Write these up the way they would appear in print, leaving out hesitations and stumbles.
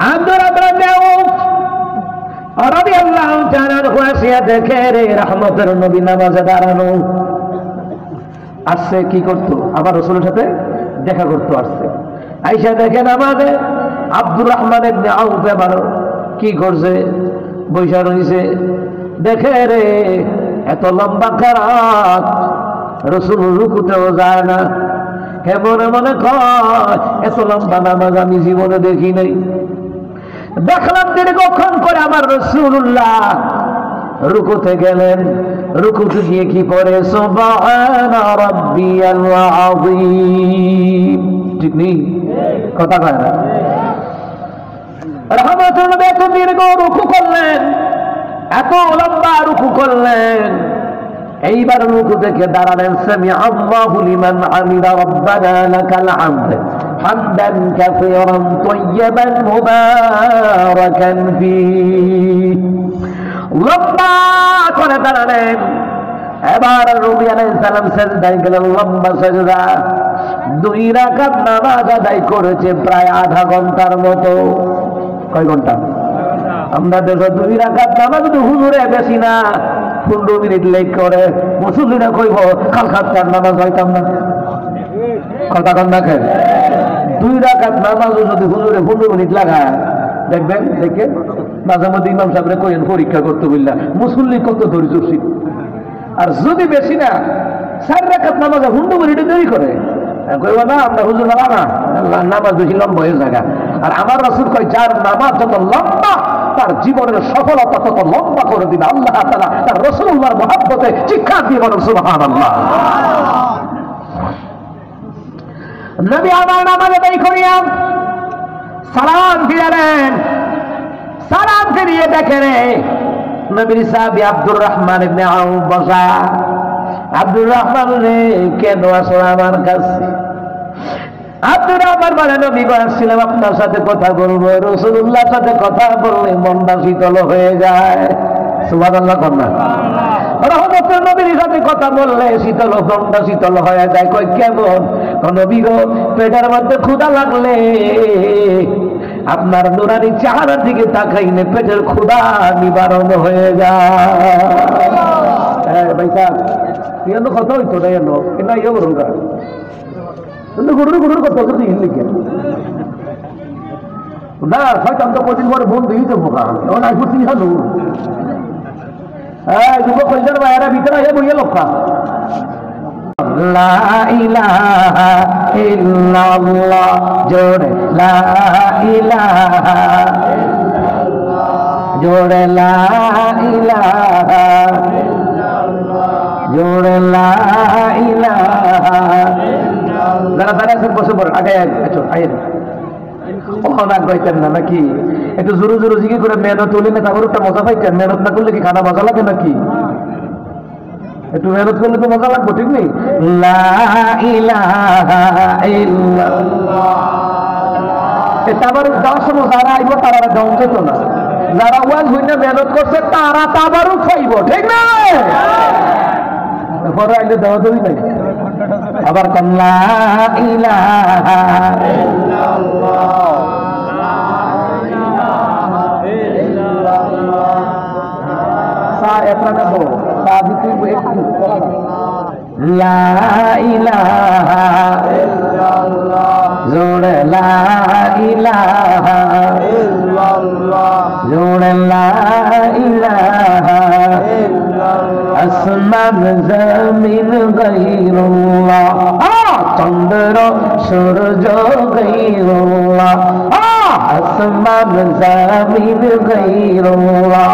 আব্দুর রহমান আউফ রাদিয়াল্লাহু তাআলা খুশিয়া দেখে রে রহমতের নবী নামাজে দাঁড়ানো আসছে। কি করতো? আবার রাসূলের সাথে দেখা করতে আসছে। আয়েশা দেখে নামাজে আব্দুর রহমান ইবনে আউফ আবার কি করছে? বৈশা রয়েছে। দেখে রে এত লম্বা কেরাত, রাসূল রুকুতেও যায় না। হে মনে মনে কয় এত লম্বা নামাজ আমি জীবনে দেখি নাই। দেখলাম দীর্ঘক্ষণ করে আমার রাসূলুল্লাহ রুকুতে গেলেন। রুকুতে গিয়ে কি পড়ে? সুবহানা রাব্বিয়াল আযীম। ঠিক নেই? কথা কয় না? রহমতুল নবী এত দীর্ঘ রুকু করলেন, এত লম্বা রুকু করলেন। এইবার রুকু থেকে দাঁড়ালেন। সামিআ আল্লাহু লিমান হামিদা রাব্বানা লাকাল হামদ হামদান কাসীরান তাইয়্যিবান মুবারাকান ফীহ। লম্বা করে দাঁড়ালেন। এবার নবী আলাইহিস সালাম সিজদায় গেলেন, লম্বা সিজদা। 2 রাকাত নামাজ আদায় করেছে প্রায় আধা ঘন্টার মতো। কয় ঘন্টা? আমরা দেখো 2 রাকাত নামাজ তো হুজুরে বেশি না, 15 মিনিট লেট করে। মুসল্লিরা কইব কাল খাতার নামাজ হইতাম না। কথা কন না কেন? 2 রাকাত নামাজ যদি হুজুরে 15 মিনিট লাগায়, দেখবেন দেখে মাঝে মধ্যে ইমাম সাহেবরে কইেন পরীক্ষা করতে বললা মুসল্লি কত ধৈর্যশীল। আর যদি বেশি না 4 রাকাত নামাজ 15 মিনিটে দেরি করে, কইব না আমরা হুজুর না নামাজ বেশি লম্বা হয়ে জায়গা। আর আমার রাসূল কয় যার নামাজ যত লম্বা তার জীবনের সফলতা তত লম্বা করে দিবে আল্লাহ তাআলা। তার রাসূলুল্লাহর মহব্বতে চিৎকার দিয়ে বলেন সুবহানাল্লাহ। নবী আমার নামাজ আদায় করিয়া সালাম ফিরালেন। সালাম ফিরিয়ে দেখে রে নবীর সাহাবী আব্দুর রহমান ইবনে আউফ বসা। আব্দুর রহমান রে কেন আসলে আমার কাছে? আব্দুর রহমান বলে নবী গো আসছিলাম আপনার সাথে কথা বলবো। রাসূলুল্লাহর সাথে কথা বললে মনটা শীতল হয়ে যায়। সুবহানাল্লাহ কন্যা। রহমতের নবীর সাথে কথা বললে শীতল মনটা শীতল হয়ে যায়। কই কেমন? নবী গো পেটের মধ্যে ক্ষুধা লাগলে আপনার নুরানি চেহারার দিকে তাকাইলে পেটের ক্ষুধা নিবারণ হয়ে যায়। ভাই সাহেব এর কথা হইতো না এর না ইয়ে বলুন কা কিন্তু গুরুর গুরুর কথা তো দিন লিখে না হয়তো আমরা কদিন পরে বোন দিই তো বোকা এখন আই করছি হানো হ্যাঁ যুব কল্যাণ বাইরা ভিতরে আইয়া বইয়া লোকা লা ইলাহা ইল্লাল্লাহ জোরে লা ইলাহা ইল্লাল্লাহ জোরে লা ইলাহা ইল্লাল্লাহ জোরে লা ইলাহা ইল্লাল্লাহ। যারা তারা সব বসে পড়ে আগে আচ্ছা আইয়ে ওখানে কইতেন না নাকি? একটু জোরে জোরে জিজ্ঞেস করে মেহনত হলে না তারপর একটা মজা পাইতেন। মেহনত না করলে কি খানা মজা লাগে নাকি? একটু মেহনত করলে তো মজা লাগবে। ঠিক নেই? লা ইলাহা ইল্লাল্লাহ। তাবারুক দেওয়ার সময় যারা আইব তারা গাউন যেত না। যারা ওয়াজ হইনা মেহনত করছে তারা তাবারুক খাইব। ঠিক না? পরে আইলে দেওয়া দেবি নাই। আবার কোন লা ইলাহা ইল্লাল্লাহ সা এতনা বল লা ইলাহা ইল্লাল্লাহ জোরে লা ইলাহা ইল্লাল্লাহ জোরে লা ইলাহা ইল্লাল্লাহ আসমান জমিন গায়রুল্লাহ চন্দ্র সূর্য গায়রুল্লাহ আসমান জমিন গায়রুল্লাহ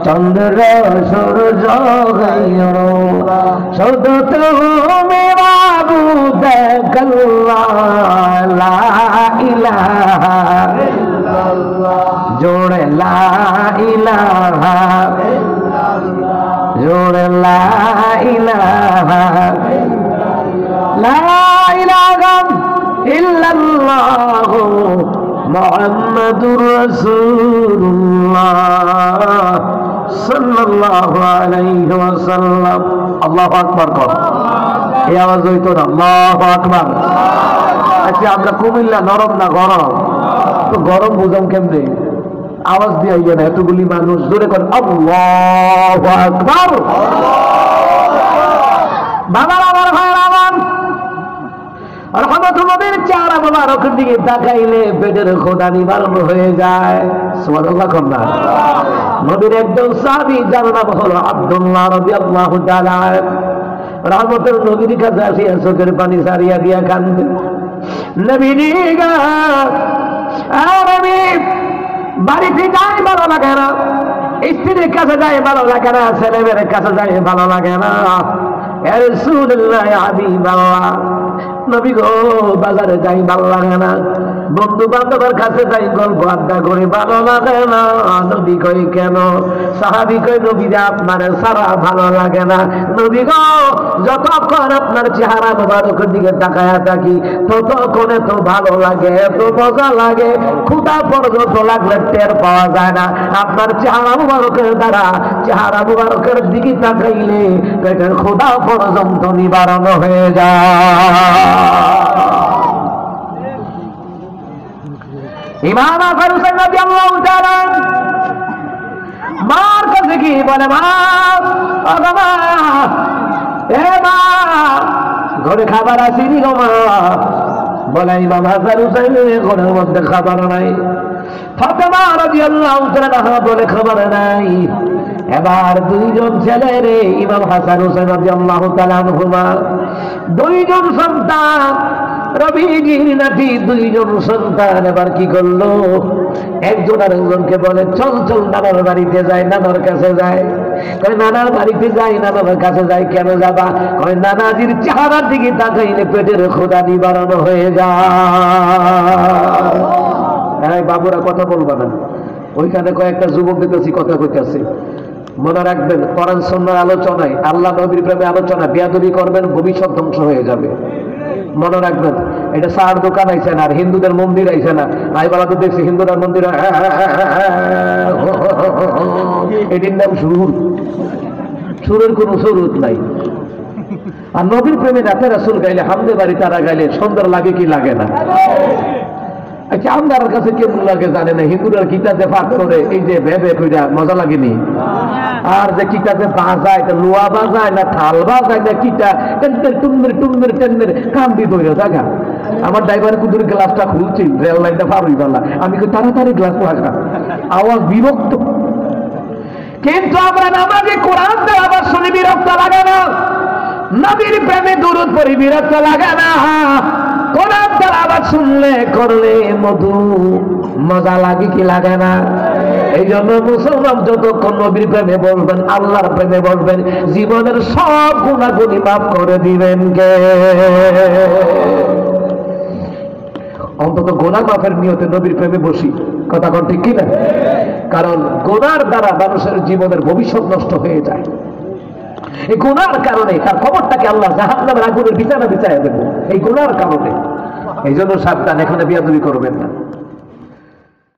চন্দ্র সূর্য গায়রুল্লাহ শুধু তুমি মাবুদ আল্লাহ লা ইলাহা ইল্লাল্লাহ জোরে লা ইলাহা ইল্লাল্লাহ জোরে লা ইলাহা ইল্লাল্লাহ লা ইলাহা ইল্লাল্লাহ মুহাম্মাদুর রাসূলুল্লাহ সাল্লাল্লাহু আলাইহি ওয়াসাল্লাম। আল্লাহু আকবার কর। এই আওয়াজ হইতো না? আল্লাহু আকবার। আচ্ছা আমরা কুমিল্লা নরম না গরম? তো গরম বুঝাম কেমনে? আওয়াজ দিয়ে আইয়া না, এতগুলি মানুষ জোরে করে আল্লাহু আকবার। বাবার আমার ভাইয়ের আমার রহমতুল নবীর চেহারা মোবারকের দিকে তাকাইলে পেটের ক্ষুধা নিবারণ হয়ে যায়। সুবহানাল্লাহ কন্যা। নবীর একজন সাহাবী যার নাম হলো আব্দুল্লাহ রাদিয়াল্লাহু তাআলা রহমতুল নবীর কাছে আসিয়া চোখের পানি সারিয়া দিয়া কান্দে। নবীজি গা আর আমি বাড়িতে যাই ভালো লাগে না, স্ত্রীর কাছে যাই ভালো লাগে না, ছেলে মেয়ের কাছে যাই ভালো লাগে না। ইয়া রাসূলুল্লাহ ইয়া হাবিবাল্লাহ, নবী গো বাজারে যাই ভালো লাগে না, বন্ধু বান্ধবের কাছে যাই গল্প আড্ডা করে ভালো লাগে না। নবী কই কেন? সাহাবী কই নবী যে আপনার সারা ভালো লাগে না। নবী গো যতক্ষণ আপনার চেহারা মোবারকের দিকে তাকায়া থাকি ততক্ষণ এত ভালো লাগে, এত মজা লাগে, ক্ষুধা পর্যন্ত লাগলে টের পাওয়া যায় না। আপনার চেহারা মোবারকের দ্বারা চেহারা মোবারকের দিকে তাকাইলে পেটের ক্ষুধা পর্যন্ত নিবারণ হয়ে যায়। ইমাম আফর হোসেন রাদিয়াল্লাহু তাআলা মার কাছে কি বলে, মা ও মা, এ মা ঘরে খাবার আসেনি গো মা। বলে ইমাম হাসান হোসেন ঘরের মধ্যে খাবার নাই। ফাতেমা রাদিয়াল্লাহু তাআলা বলে খাবার নাই। এবার দুইজন ছেলে রে ইমাম হাসান হোসেন রাদিয়াল্লাহু তাআলা আনহুমা, দুইজন সন্তান রবিজির নাতি, দুইজন সন্তান এবার কি করলো, একজন আর একজনকে বলে চল চল নানার বাড়িতে যাই, নানার কাছে যায়। কয় নানার বাড়িতে যাই, নানার কাছে যাই। কেন যাবা? কয় নানাজির চেহারার দিকে তাকাইলে পেটের ক্ষুধা নিবারণ হয়ে যায়। বাবুরা কথা বলবা না, ওইখানে কয়েকটা যুবক দেখতেছি কথা কইতেছে। মনে রাখবেন, কোরআন সুন্নাহর আলোচনায়, আল্লাহ নবীর প্রেমে আলোচনা বেয়াদবি করবেন, ভবিষ্যৎ ধ্বংস হয়ে যাবে। মনে রাখবেন, এটা সার দোকান আইছে না, আর হিন্দুদের মন্দির আইছে না। আইবালা তো দেখছি হিন্দুদের মন্দির, এটির নাম সুর। সুরের কোন সুরত নাই। আর নবীর প্রেমে রাতে রাসূল গাইলে, হামদে বাড়ি তারা গাইলে সুন্দর লাগে কি লাগে না? আচ্ছা, আমার কাছে কেমন লাগে জানে না। হিন্দুরা কিতাতে পাঠ করে এই যে ভেবে কইরা মজা লাগেনি। আর যে কিতাতে বাজায়, লোয়া বাজায় না থাল বাজায় না কিতা টেন্ডের টুমদের টুমদের টেন্ডের কান্দি ধরে থাকা। আমার ড্রাইভার কুদুর গ্লাসটা খুলছি, রেল লাইনটা পার হই পারলা, আমি তাড়াতাড়ি গ্লাস লাগা, আওয়াজ বিরক্ত। কিন্তু আমরা নামাজে কোরআন তেলাওয়াত শুনে বিরক্ত লাগে না, নবীর প্রেমে দুরূদ পড়ি বিরক্ত লাগে না। কোরআন তেলাওয়াত শুনলে করলে মধু মজা লাগে কি লাগে না? এই জন্য মুসলমান যতক্ষণ নবীর প্রেমে বলবেন, আল্লাহর প্রেমে বলবেন, জীবনের সব গুনাহগুলি মাফ করে দিবেন কে? অন্তত গুনাহ মাফের নিয়তে নবীর প্রেমে বসি। কথা কোন ঠিক কিনা? কারণ গুনার দ্বারা মানুষের জীবনের ভবিষ্যৎ নষ্ট হয়ে যায়। এই গুনার কারণে তার খবরটাকে আল্লাহ জাহান্নামের আগুনের বিছানা বিছাইয়া দেব, এই গুনার কারণে। এই জন্য সাবধান, এখানে বিয়াদবি করবেন না।